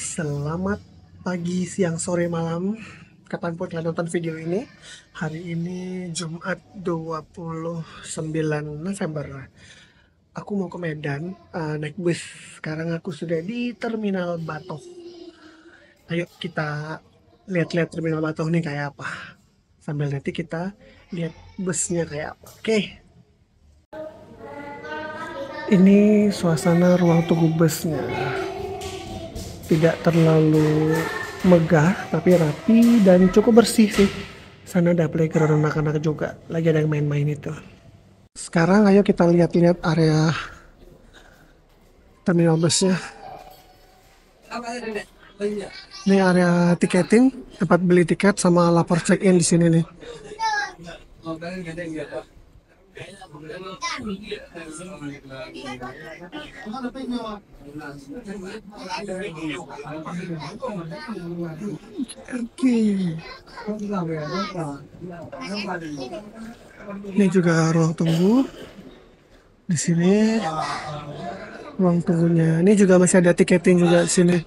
Selamat pagi, siang, sore, malam. Kapanpun kalian nonton video ini. Hari ini Jumat 29 November. Aku mau ke Medan, naik bus. Sekarang aku sudah di Terminal Batoh. Ayo kita lihat-lihat Terminal Batoh nih kayak apa. Sambil nanti kita lihat busnya kayak apa. Oke. Ini suasana ruang tunggu busnya. Tidak terlalu megah tapi rapi dan cukup bersih sih. Sana ada playground anak-anak juga, lagi ada yang main-main itu. Sekarang ayo kita lihat-lihat area terminal busnya. Ini area tiketing, tempat beli tiket sama lapor check-in di sini nih. Oke. Ini juga ruang tunggu. Di sini ruang tunggunya. Ini juga masih ada tiketing juga di sini.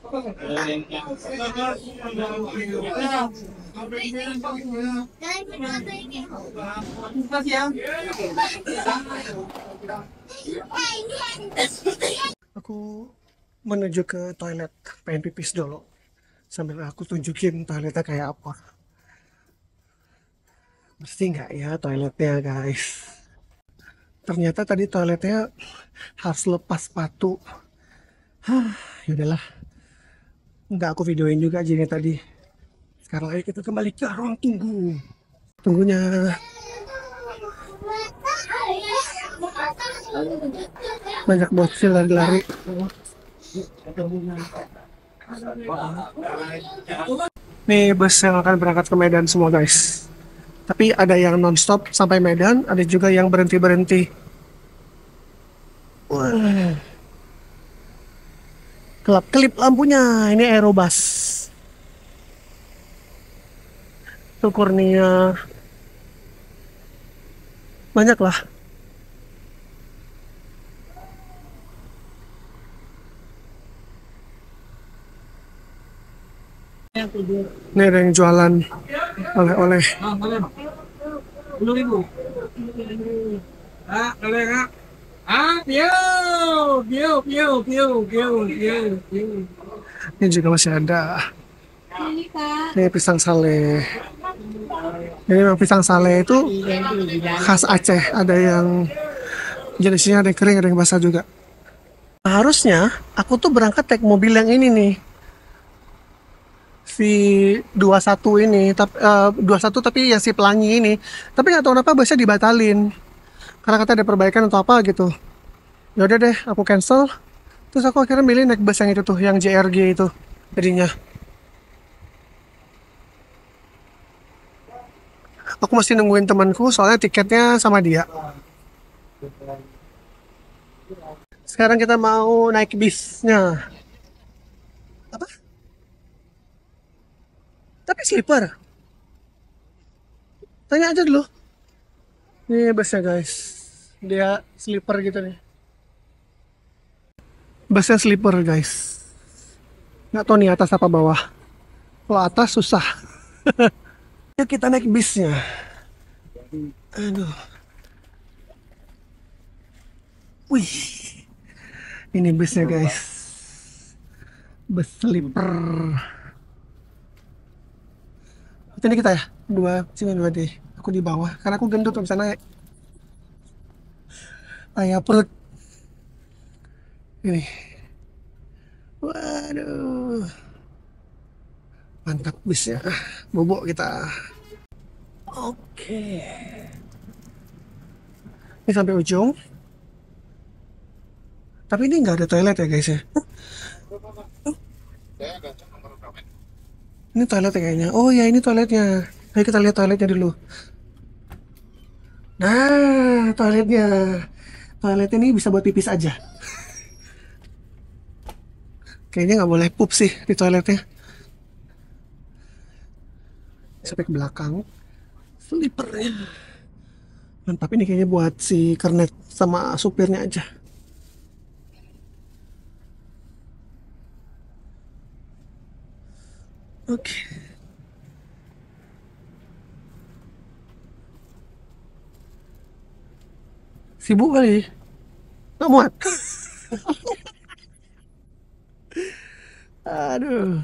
Aku menuju ke toilet, pengen pipis dulu. Sambil aku tunjukin toiletnya kayak apa. Bersih nggak ya toiletnya, guys? Ternyata tadi toiletnya harus lepas sepatu. Yaudahlah, nggak aku videoin juga jadi tadi. Sekarang ayo kita kembali ke ruang tunggu. Tunggunya. Banyak bocil lari-lari. Nih bus yang akan berangkat ke Medan semua, guys. Tapi ada yang non-stop sampai Medan, ada juga yang berhenti-berhenti. Wah. Kelap-kelip lampunya, ini Aerobus. Tuh Kurnia. Banyak lah. Ini ada yang jualan oleh-oleh. 10.000. Ah, boleh nggak? Ah, piu, piu, piu, piu, piu, piu, piu. Ini juga masih ada. Ini pisang sale. Ini memang pisang sale itu khas Aceh. Ada yang jenisnya, ada yang kering, ada yang basah juga. Harusnya aku tuh berangkat naik mobil yang ini nih. Si 21 ini, tapi 21 tapi yang si pelangi ini. Tapi nggak tahu kenapa busnya dibatalin. Karena kata ada perbaikan atau apa gitu. Ya udah deh, aku cancel. Terus aku akhirnya milih naik bus yang itu tuh, yang JRG itu jadinya. Aku masih nungguin temanku soalnya tiketnya sama dia. Sekarang kita mau naik bisnya. Apa? Tapi sleeper. Tanya aja dulu. Ini busnya, guys. Dia sleeper gitu nih. Busnya sleeper, guys. Nggak tahu nih atas apa bawah. Kalau atas susah. Yuk kita naik bisnya. Aduh. Wih. Ini busnya, guys. Bus sleeper. Ini kita ya. Sini dua deh. Aku di bawah. Karena aku gendut gak bisa naik. Ayah perut. Ini. Waduh. Mantap bisnya. Bobok kita. Oke. Ini sampai ujung. Tapi ini nggak ada toilet ya, guys ya. Ini toilet ya kayaknya. Oh ya, ini toiletnya. Ayo kita lihat toiletnya dulu. Nah, toiletnya. Toilet ini bisa buat pipis aja. Kayaknya nggak boleh pup sih di toiletnya. Sampai ke belakang. Slipernya. Mantap, ini kayaknya buat si kernet sama supirnya aja. Oke. Sibuk kali. Nggak muat. Aduh.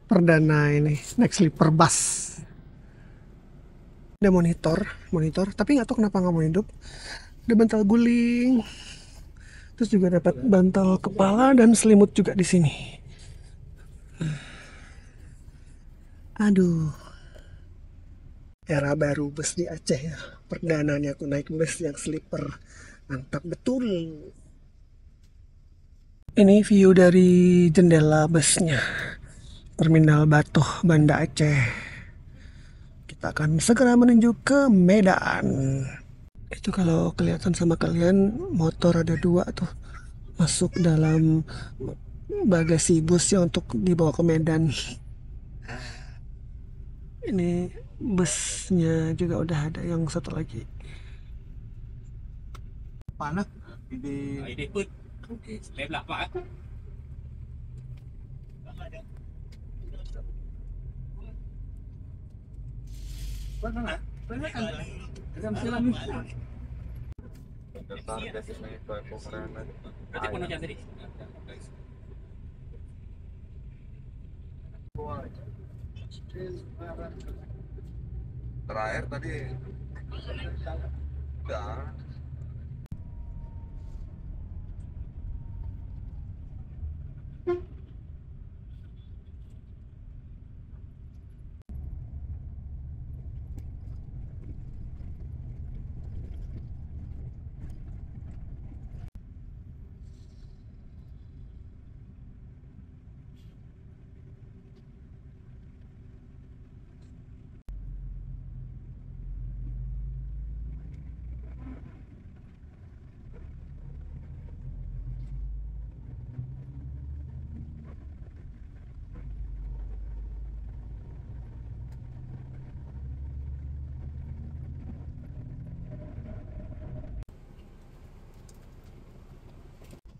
Perdana ini naik sleeper bus. Ada monitor, tapi nggak tahu kenapa nggak mau hidup. Ada bantal guling, terus juga dapat bantal kepala dan selimut juga di sini. Aduh, era baru bus di Aceh ya. Perdananya aku naik bus yang sleeper, mantap betul. Ini view dari jendela busnya, Terminal Batoh, Banda Aceh. Kita akan segera menuju ke Medan. Itu kalau kelihatan sama kalian, motor ada 2 tuh masuk dalam bagasi bus ya untuk dibawa ke Medan. Ini busnya juga udah ada yang satu lagi. Panas. Ide put. Lem lah pak. Mana? Mana kan? Jam silam. Berarti penuh jam tadi. Terakhir tadi udah.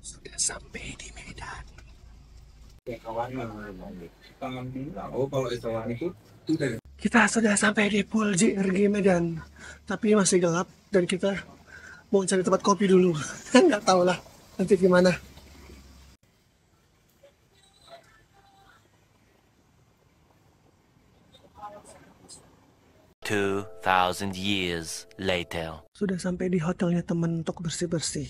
Sudah sampai di Medan. Oh, kalau isoman itu Kita sudah sampai di Pul JRG Medan, tapi masih gelap dan kita mau cari tempat kopi dulu. Nggak tahu lah nanti gimana. 2,000 years later. Sudah sampai di hotelnya temen untuk bersih-bersih.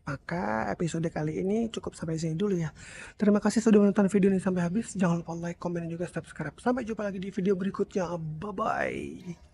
Maka episode kali ini cukup sampai sini dulu ya. Terima kasih sudah menonton video ini sampai habis. Jangan lupa like, komen, dan juga subscribe. Sampai jumpa lagi di video berikutnya. Bye-bye.